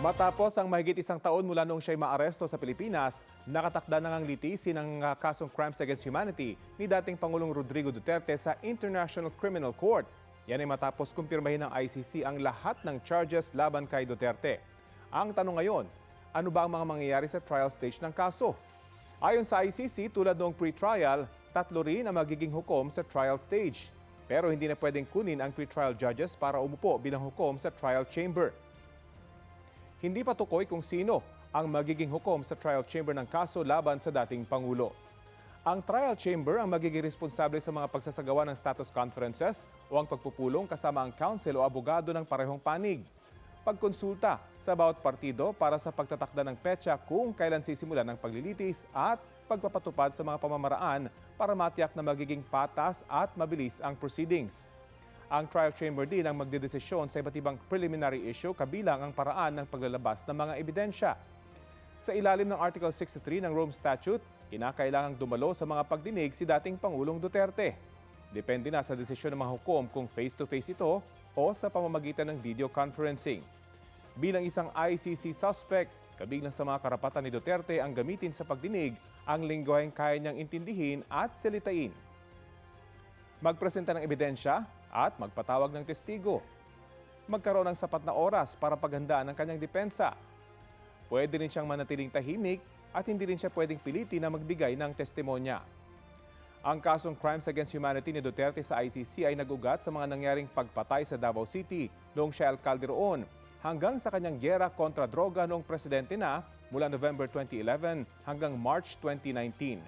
Matapos ang mahigit isang taon mula noong siya'y maaresto sa Pilipinas, nakatakda na ngang litisin ang kasong crimes against humanity ni dating Pangulong Rodrigo Duterte sa International Criminal Court. Yan ay matapos kumpirmahin ng ICC ang lahat ng charges laban kay Duterte. Ang tanong ngayon, ano ba ang mga mangyayari sa trial stage ng kaso? Ayon sa ICC, tulad noong pre-trial, 3 rin ang magiging hukom sa trial stage. Pero hindi na pwedeng kunin ang pre-trial judges para umupo bilang hukom sa trial chamber. Hindi pa tukoy kung sino ang magiging hukom sa trial chamber ng kaso laban sa dating Pangulo. Ang trial chamber ang magiging responsable sa mga pagsasagawa ng status conferences o ang pagpupulong kasama ang counsel o abogado ng parehong panig. Pagkonsulta sa bawat partido para sa pagtatakda ng petsa kung kailan sisimulan ang paglilitis at pagpapatupad sa mga pamamaraan para matiyak na magiging patas at mabilis ang proceedings. Ang trial chamber din ang magdedesisyon sa iba't ibang preliminary issue kabilang ang paraan ng paglalabas ng mga ebidensya. Sa ilalim ng Article 63 ng Rome Statute, kinakailangang dumalo sa mga pagdinig si dating Pangulong Duterte. Depende na sa desisyon ng mga hukom kung face-to-face ito o sa pamamagitan ng video conferencing. Bilang isang ICC suspect, kabilang sa mga karapatan ni Duterte ang gamitin sa pagdinig ang lingwaheng kaya niyang intindihin at salitain. Magpresenta ng ebidensya at magpatawag ng testigo. Magkaroon ng sapat na oras para paghandaan ang kanyang depensa. Pwede rin siyang manatiling tahimik at hindi rin siya pwedeng pilitin na magbigay ng testimonya. Ang kasong Crimes Against Humanity ni Duterte sa ICC ay nag-ugat sa mga nangyaring pagpatay sa Davao City noong siya alkalde roon hanggang sa kanyang giyera kontra droga noong presidente na mula November 2011 hanggang March 2019.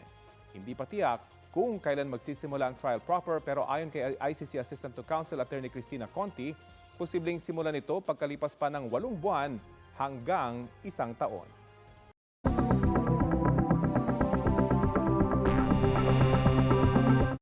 Hindi pa tiyak kung kailan magsisimula ang trial proper pero ayon kay ICC Assistant to Counsel Attorney Cristina Conti, posibleng simulan ito pagkalipas pa ng 8 buwan hanggang 1 taon.